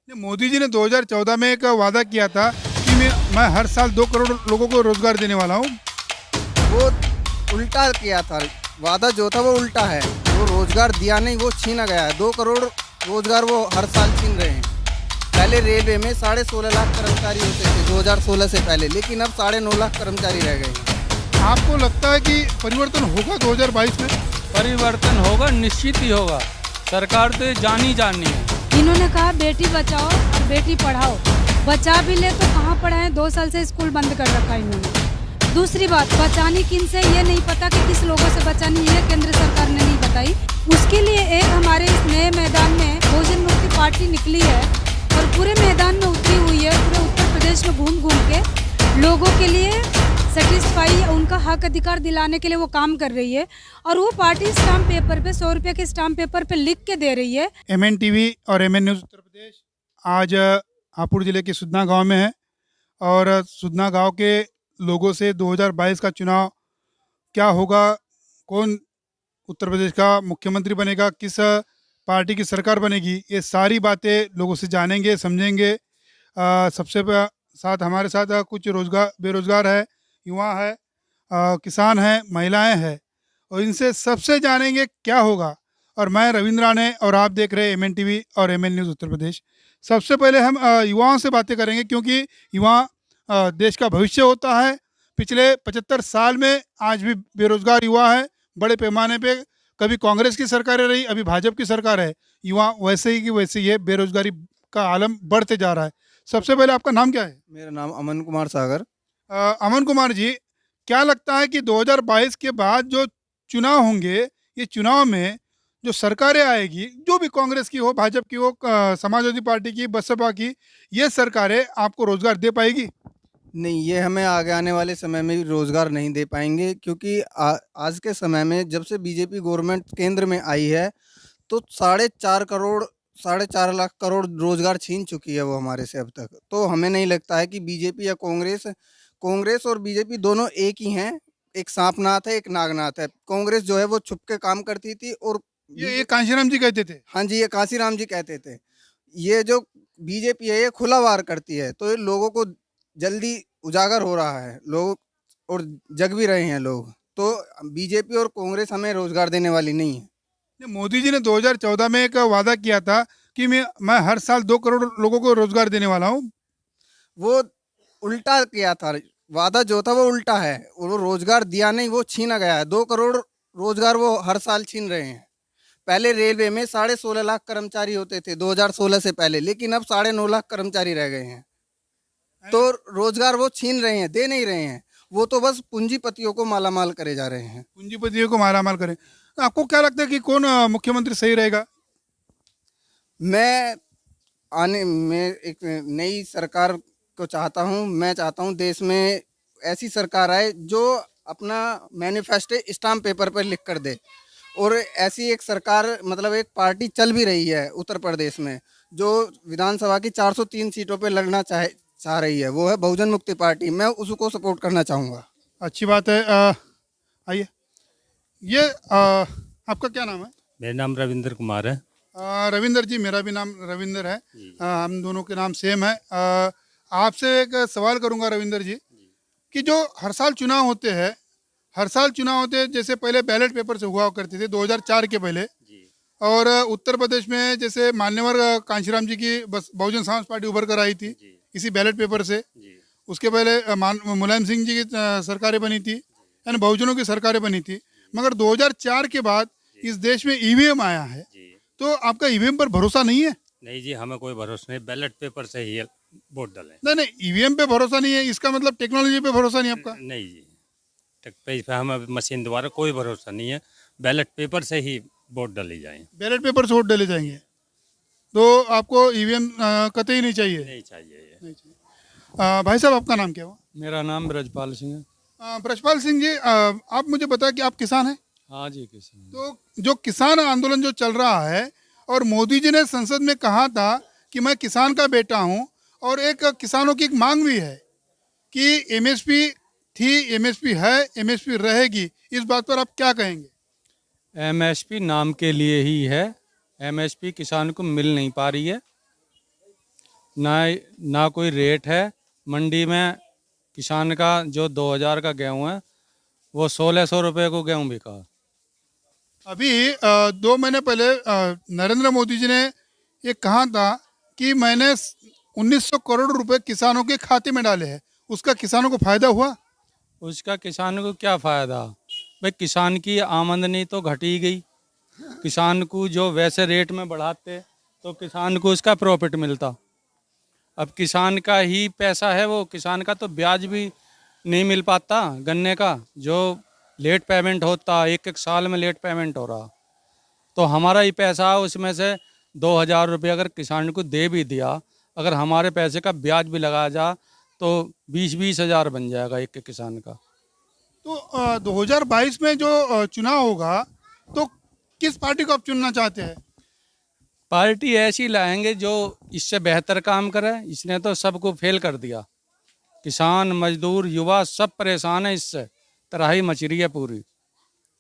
मोदी जी ने 2014 में एक वादा किया था कि मैं हर साल 2 करोड़ लोगों को रोजगार देने वाला हूँ। वो उल्टा किया था। वादा जो था वो उल्टा है। वो रोजगार दिया नहीं, वो छीना गया है। 2 करोड़ रोजगार वो हर साल छीन रहे हैं। पहले रेलवे में 16.5 लाख कर्मचारी होते थे 2016 से पहले, लेकिन अब 9.5 लाख कर्मचारी रह गए हैं। आपको लगता है कि परिवर्तन होगा 2022 में? परिवर्तन होगा, निश्चित ही होगा। सरकार तो ये जानी है। इन्होंने कहा बेटी बचाओ और बेटी पढ़ाओ। बचा भी ले तो कहाँ पढ़ाएं, 2 साल से स्कूल बंद कर रखा है इन्होंने। दूसरी बात, बचानी किन से ये नहीं पता कि किस लोगों से बचानी है, केंद्र सरकार ने नहीं बताई। उसके लिए एक हमारे इस नए मैदान में बहुजन मुक्ति पार्टी निकली है और पूरे मैदान में उतरी हुई है। पूरे उत्तर प्रदेश में घूम घूम के लोगों के लिए सेटिस्फाई, उनका हक अधिकार दिलाने के लिए वो काम कर रही है। और वो पार्टी स्टाम्प पेपर पे 100 रुपये के स्टाम्प पेपर पे लिख के दे रही है। MN टीवी और MN न्यूज़ उत्तर प्रदेश आज हापुड़ जिले के सुदना गांव में है और सुदना गांव के लोगों से 2022 का चुनाव क्या होगा, कौन उत्तर प्रदेश का मुख्यमंत्री बनेगा, किस पार्टी की सरकार बनेगी, ये सारी बातें लोगों से जानेंगे, समझेंगे। सबसे साथ हमारे साथ कुछ बेरोजगार है, युवा है, किसान हैं, महिलाएं हैं और इनसे सबसे जानेंगे क्या होगा। और मैं रविंद्र आने और आप देख रहे हैं MN टीवी और MN न्यूज़ उत्तर प्रदेश। सबसे पहले हम युवाओं से बातें करेंगे क्योंकि युवा देश का भविष्य होता है। पिछले 75 साल में आज भी बेरोजगार युवा है बड़े पैमाने पे। कभी कांग्रेस की सरकारें रही, अभी भाजपा की सरकार है, युवा वैसे ही की वैसे ही है। बेरोजगारी का आलम बढ़ते जा रहा है। सबसे पहले आपका नाम क्या है? मेरा नाम अमन कुमार सागर। अमन कुमार जी, क्या लगता है कि 2022 के बाद जो चुनाव होंगे, ये चुनाव में जो सरकारें आएगी, जो भी कांग्रेस की हो, भाजपा की हो, समाजवादी पार्टी की, बसपा की, ये सरकारें आपको रोजगार दे पाएगी? नहीं, ये हमें आगे आने वाले समय में भी रोजगार नहीं दे पाएंगे, क्योंकि आज के समय में जब से बीजेपी गवर्नमेंट केंद्र में आई है तो 4.5 लाख करोड़ रोजगार छीन चुकी है वो हमारे से अब तक। तो हमें नहीं लगता है कि बीजेपी या कांग्रेस और बीजेपी दोनों एक ही हैं। एक सांपनाथ है, एक नागनाथ है। कांग्रेस जो है वो छुप के काम करती थी और ये कांशीराम जी कहते थे। हाँ जी, ये कांशीराम जी कहते थे। ये जो बीजेपी है ये खुला वार करती है, तो ये लोगों को जल्दी उजागर हो रहा है, लोग और जग भी रहे हैं लोग। तो बीजेपी और कांग्रेस हमें रोजगार देने वाली नहीं है। मोदी जी ने 2014 में एक वादा किया था कि मैं हर साल 2 करोड़ लोगों को रोजगार देने वाला हूँ। वो उल्टा किया था। वादा जो था वो उल्टा है। वो रोजगार दिया नहीं, वो छीना गया है। 2 करोड़ रोजगार वो हर साल छीन रहे हैं। पहले रेलवे में 16.5 लाख कर्मचारी होते थे 2016 से पहले, लेकिन अब 9.5 लाख कर्मचारी रह गए हैं। तो रोजगार वो छीन रहे हैं, दे नहीं रहे हैं। वो तो बस पूंजीपतियों को मालामाल करे जा रहे हैं। पूंजीपतियों को मालामाल करें। तो आपको क्या लगता है कि कौन मुख्यमंत्री सही रहेगा? मैं एक नई सरकार को चाहता हूं। मैं चाहता हूं देश में ऐसी सरकार आए जो अपना मैनिफेस्टो स्टाम्प पेपर पर लिख कर दे। और ऐसी एक सरकार, मतलब एक पार्टी चल भी रही है उत्तर प्रदेश में जो विधानसभा की 403 सीटों पर लड़ना चाह रही है, वो है बहुजन मुक्ति पार्टी। मैं उसको सपोर्ट करना चाहूँगा। अच्छी बात है। आइए, ये आपका क्या नाम है? मेरा नाम रविंद्र कुमार है। रविंदर जी, मेरा भी नाम रविंदर है। हम दोनों के नाम सेम है। आपसे एक सवाल करूंगा रविंदर जी कि जो हर साल चुनाव होते हैं, जैसे पहले बैलेट पेपर से हुआ करते थे 2004 के पहले, और उत्तर प्रदेश में जैसे मान्यवर कांशीराम जी की बस बहुजन समाज पार्टी उभर कर आई थी इसी बैलेट पेपर से। उसके पहले मुलायम सिंह जी की सरकारें बनी थी, यानी बहुजनों की सरकारें बनी थी। मगर 2004 के बाद इस देश में EVM आया है, तो आपका EVM पर भरोसा नहीं है? नहीं जी, हमें कोई भरोसा नहीं। बैलेट पेपर से ही वोट डालें। नहीं, EVM पे भरोसा नहीं है, इसका मतलब टेक्नोलॉजी पे भरोसा नहीं आपका? नहीं जी, पे हमें मशीन द्वारा कोई भरोसा नहीं है। बैलेट पेपर से ही वोट डाली जाए। बैलेट पेपर से वोट डाले जाएंगे, तो आपको EVM कतई नहीं चाहिए? नहीं चाहिए। नहीं चाहिए। भाई साहब, आपका नाम क्या हुआ? मेरा नाम ब्रजपाल सिंह है। ब्रजपाल सिंह जी, आप मुझे बताएं कि आप किसान हैं? हाँ जी, किसान। तो जो किसान आंदोलन जो चल रहा है, और मोदी जी ने संसद में कहा था कि मैं किसान का बेटा हूं, और एक किसानों की एक मांग भी है कि MSP थी, MSP है, MSP रहेगी। इस बात पर आप क्या कहेंगे? MSP नाम के लिए ही है। MSP किसान को मिल नहीं पा रही है। ना ना कोई रेट है मंडी में। किसान का जो 2000 का गेहूं है वो 1600 रुपये को गेहूं बिका। अभी 2 महीने पहले नरेंद्र मोदी जी ने ये कहा था कि मैंने 1900 करोड़ रुपए किसानों के खाते में डाले हैं। उसका किसानों को फायदा हुआ? उसका किसान को क्या फ़ायदा भाई? किसान की आमदनी तो घट ही गई। किसान को जो वैसे रेट में बढ़ाते तो किसान को उसका प्रॉफिट मिलता। अब किसान का ही पैसा है वो, किसान का तो ब्याज भी नहीं मिल पाता गन्ने का, जो लेट पेमेंट होता, एक एक साल में लेट पेमेंट हो रहा। तो हमारा ही पैसा उसमें से 2000 रुपये अगर किसान को दे भी दिया, अगर हमारे पैसे का ब्याज भी लगाया जा तो 20-20 हज़ार बन जाएगा एक एक किसान का। तो 2022 में जो चुनाव होगा तो किस पार्टी को आप चुनना चाहते हैं? पार्टी ऐसी लाएंगे जो इससे बेहतर काम करे। इसने तो सबको फेल कर दिया। किसान, मजदूर, युवा सब परेशान है इससे। तराही मच रही है पूरी।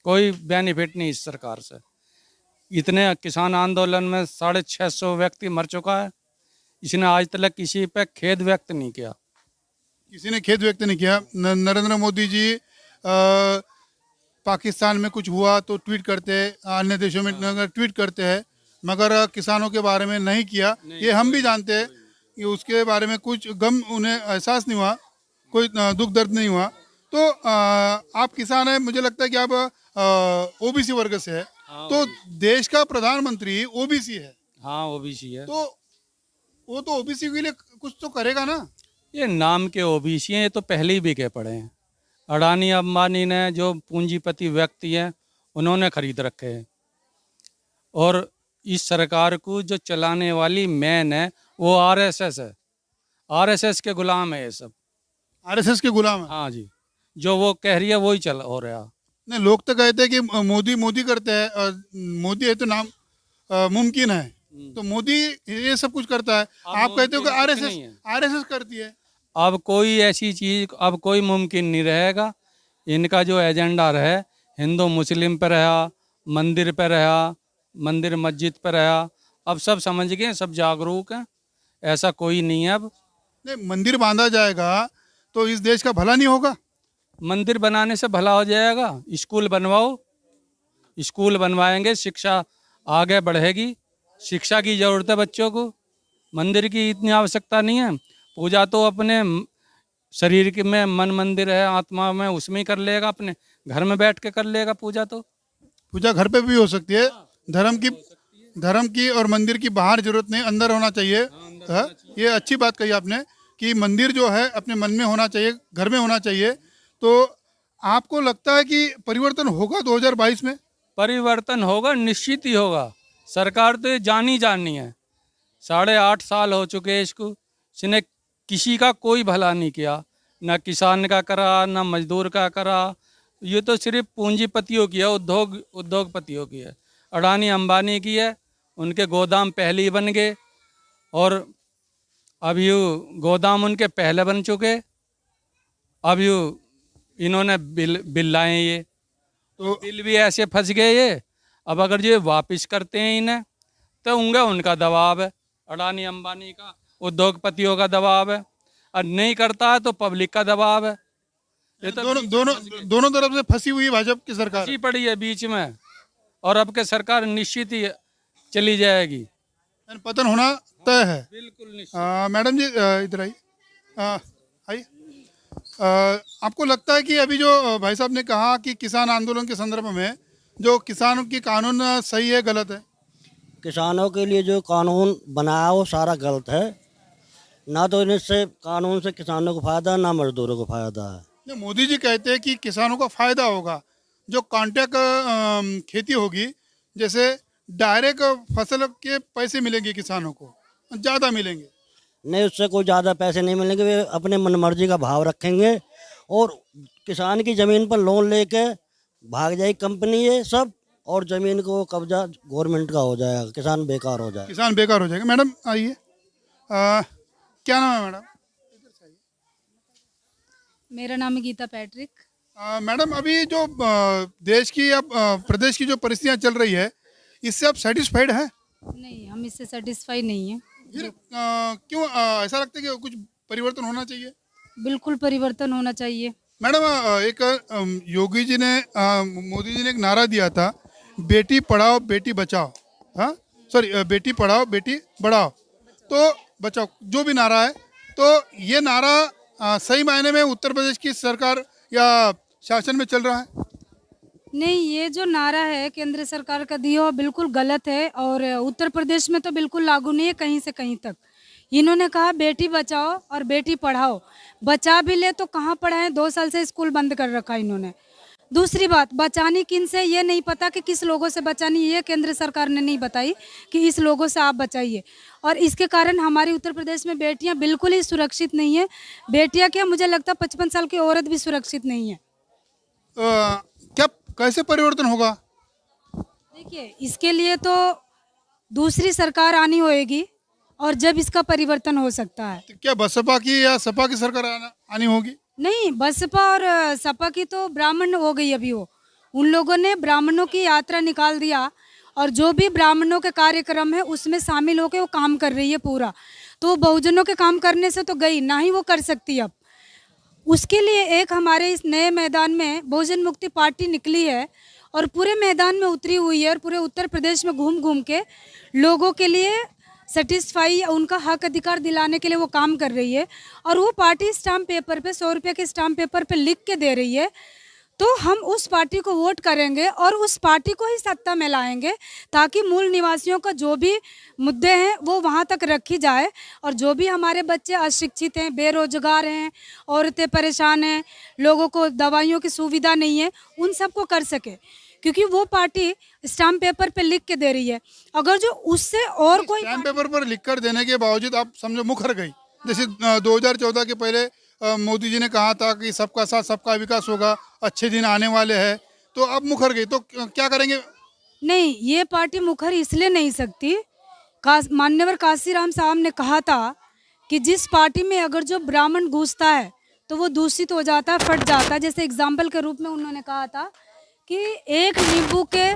कोई बेनिफिट नहीं इस सरकार से। इतने किसान आंदोलन में 650 व्यक्ति मर चुका है। इसने आज तक किसी पे खेद व्यक्त नहीं किया। किसी ने खेद व्यक्त नहीं किया। नरेंद्र मोदी जी पाकिस्तान में कुछ हुआ तो ट्वीट करते हैं, अन्य देशों में ट्वीट करते हैं, मगर किसानों के बारे में नहीं किया। ये हम भी जानते हैं कि उसके बारे में कुछ गम उन्हें एहसास नहीं हुआ, कोई दुख दर्द नहीं हुआ। तो आप किसान हैं, मुझे लगता है कि आप ओबीसी वर्ग से है। तो देश का प्रधानमंत्री ओबीसी है। हाँ, ओबीसी है। तो वो तो ओबीसी के लिए कुछ तो करेगा ना? ये नाम के ओबीसी हैं, ये तो पहले ही बिके पड़े हैं। अडानी अंबानी ने, जो पूंजीपति व्यक्ति हैं, उन्होंने खरीद रखे हैं। और इस सरकार को जो चलाने वाली मैन है वो आरएसएस है। आरएसएस के गुलाम है ये सब। आरएसएस के गुलाम है? हाँ जी, जो वो कह रही है वही चल हो रहा। नहीं, लोग तो कहते हैं कि मोदी मोदी करते हैं, और मोदी है तो नाम मुमकिन है, तो मोदी ये सब कुछ करता है। आप कहते हो कि आरएसएस करती है। अब कोई ऐसी चीज़, अब कोई मुमकिन नहीं रहेगा। इनका जो एजेंडा रहे, हिंदू मुस्लिम पे रहा, मंदिर पे रहा, मंदिर मस्जिद पे रहा, अब सब समझ गए, सब जागरूक हैं। ऐसा कोई नहीं है अब। नहीं, मंदिर बांधा जाएगा तो इस देश का भला नहीं होगा? मंदिर बनाने से भला हो जाएगा। स्कूल बनवाओ, स्कूल बनवाएंगे, शिक्षा आगे बढ़ेगी। शिक्षा की ज़रूरत है बच्चों को, मंदिर की इतनी आवश्यकता नहीं है। पूजा तो अपने शरीर के में मन मंदिर है, आत्मा में, उसमें ही कर लेगा, अपने घर में बैठ के कर लेगा पूजा। तो पूजा घर पे भी हो सकती है। धर्म की और मंदिर की बाहर जरूरत नहीं, अंदर होना चाहिए। ये अच्छी बात कही आपने कि मंदिर जो है अपने मन में होना चाहिए, घर में होना चाहिए। तो आपको लगता है कि परिवर्तन होगा 2022 में? परिवर्तन होगा, निश्चित ही होगा। सरकार तो ये जानी है। 8.5 साल हो चुके हैं इसको। इसने किसी का कोई भला नहीं किया, ना किसान का करा, ना मजदूर का करा। ये तो सिर्फ पूंजीपतियों की है, उद्योगपतियों की है। अडानी अंबानी की है। उनके गोदाम पहले ही बन गए, और अब ये गोदाम उनके पहले बन चुके। अब ये इन्होंने बिल लाए, ये तो बिल भी ऐसे फंस गए ये। अब अगर ये वापस करते हैं इन्हें तो उनका दबाव है, अडानी अंबानी का, उद्योगपतियों का दबाव है। और नहीं करता है तो पब्लिक का दबाव है। ये तो दोनों तरफ से फंसी हुई भाजपा की सरकार फंसी पड़ी है बीच में, और अब के सरकार निश्चित ही चली जाएगी। पतन होना तय है। बिल्कुल निश्चित। मैडम जी इधर आइए। आपको लगता है कि अभी जो भाई साहब ने कहा कि किसान आंदोलन के संदर्भ में जो किसानों की कानून सही है, गलत है? किसानों के लिए जो कानून बनाया वो सारा गलत है। ना तो इनसे कानून से किसानों को फायदा, ना मजदूरों को फायदा है। मोदी जी कहते हैं कि किसानों को फायदा होगा। जो कॉन्ट्रैक्ट खेती होगी, जैसे डायरेक्ट फसल के पैसे मिलेंगे किसानों को, ज़्यादा मिलेंगे। नहीं, उससे कोई ज़्यादा पैसे नहीं मिलेंगे। वे अपने मनमर्जी का भाव रखेंगे, और किसान की ज़मीन पर लोन लेके भाग जाएगी कंपनी ये सब, और ज़मीन को कब्जा गवर्नमेंट का हो जाएगा। किसान बेकार हो जाएगा। किसान बेकार हो जाएगा। मैडम आइए, क्या नाम है मैडम? मेरा नाम है गीता पैट्रिक। मैडम, अभी जो देश की या प्रदेश की जो परिस्थितियाँ चल रही है, इससे आप सेटिस्फाइड हैं? नहीं, हम इससे सेटिस्फाई नहीं है। फिर क्यों ऐसा लगता है कि कुछ परिवर्तन होना चाहिए? बिल्कुल परिवर्तन होना चाहिए। मैडम एक योगी जी ने मोदी जी ने एक नारा दिया था, बेटी पढ़ाओ बेटी बचाओ, हाँ सॉरी बेटी पढ़ाओ बेटी बढ़ाओ, तो बचाओ जो भी नारा है, तो ये नारा सही मायने में उत्तर प्रदेश की सरकार या शासन में चल रहा है? नहीं, ये जो नारा है केंद्र सरकार का दिया हुआ बिल्कुल गलत है और उत्तर प्रदेश में तो बिल्कुल लागू नहीं है कहीं से कहीं तक। इन्होंने कहा बेटी बचाओ और बेटी पढ़ाओ, बचा भी ले तो कहाँ पढ़ाएं, 2 साल से स्कूल बंद कर रखा है इन्होंने। दूसरी बात, बचानी किन से ये नहीं पता कि किस लोगों से बचानी, ये केंद्र सरकार ने नहीं बताई कि इस लोगों से आप बचाइए। और इसके कारण हमारे उत्तर प्रदेश में बेटियां बिल्कुल ही सुरक्षित नहीं है। बेटियां क्या, मुझे लगता है 55 साल की औरत भी सुरक्षित नहीं है। क्या कैसे परिवर्तन होगा? देखिए, इसके लिए तो दूसरी सरकार आनी होएगी और जब इसका परिवर्तन हो सकता है। तो क्या बसपा की या सपा की सरकार आनी होगी? नहीं, बसपा और सपा की तो ब्राह्मण हो गई अभी। वो उन लोगों ने ब्राह्मणों की यात्रा निकाल दिया और जो भी ब्राह्मणों के कार्यक्रम है उसमें शामिल होकर वो काम कर रही है पूरा। तो बहुजनों के काम करने से तो गई ना ही वो कर सकती अब। उसके लिए एक हमारे इस नए मैदान में बहुजन मुक्ति पार्टी निकली है और पूरे मैदान में उतरी हुई है और पूरे उत्तर प्रदेश में घूम घूम के लोगों के लिए सेटिस्फाई, उनका हक अधिकार दिलाने के लिए वो काम कर रही है। और वो पार्टी स्टाम्प पेपर पे 100 रुपये के स्टाम्प पेपर पे लिख के दे रही है, तो हम उस पार्टी को वोट करेंगे और उस पार्टी को ही सत्ता में लाएंगे ताकि मूल निवासियों का जो भी मुद्दे हैं वो वहाँ तक रखी जाए और जो भी हमारे बच्चे अशिक्षित हैं, बेरोजगार हैं, औरतें परेशान हैं, लोगों को दवाइयों की सुविधा नहीं है, उन सबको कर सके, क्योंकि वो पार्टी स्टाम्प पेपर पे लिख के दे रही है। अगर जो उससे और कोई स्टैम्प पेपर पर लिख कर देने के बावजूद आप समझो मुखर गई। जैसे 2014 के पहले मोदी जी ने कहा था कि सबका साथ सबका विकास होगा, अच्छे दिन आने वाले हैं, तो अब मुखर गई तो क्या करेंगे? नहीं, ये पार्टी मुखर इसलिए नहीं सकती। मान्यवर काशीराम साहब ने कहा था कि जिस पार्टी में अगर जो ब्राह्मण घुसता है तो वो दूषित हो जाता है, फट जाता है। जैसे एग्जाम्पल के रूप में उन्होंने कहा था कि एक नींबू के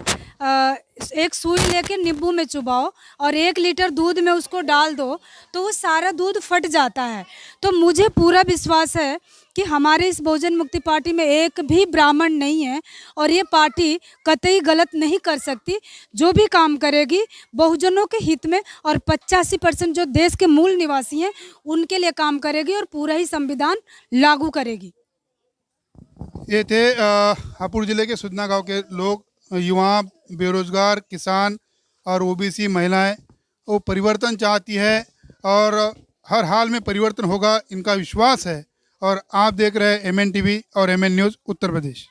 एक सुई लेके नींबू में चुबाओ और 1 लीटर दूध में उसको डाल दो तो वो सारा दूध फट जाता है। तो मुझे पूरा विश्वास है कि हमारे इस बहुजन मुक्ति पार्टी में एक भी ब्राह्मण नहीं है और ये पार्टी कतई गलत नहीं कर सकती। जो भी काम करेगी बहुजनों के हित में और 85% जो देश के मूल निवासी हैं उनके लिए काम करेगी और पूरा ही संविधान लागू करेगी। ये थे हापुड़ जिले के सुदना गांव के लोग, युवा, बेरोजगार, किसान और ओबीसी महिलाएं। वो परिवर्तन चाहती है और हर हाल में परिवर्तन होगा, इनका विश्वास है। और आप देख रहे हैं MN TV और MN न्यूज़ उत्तर प्रदेश।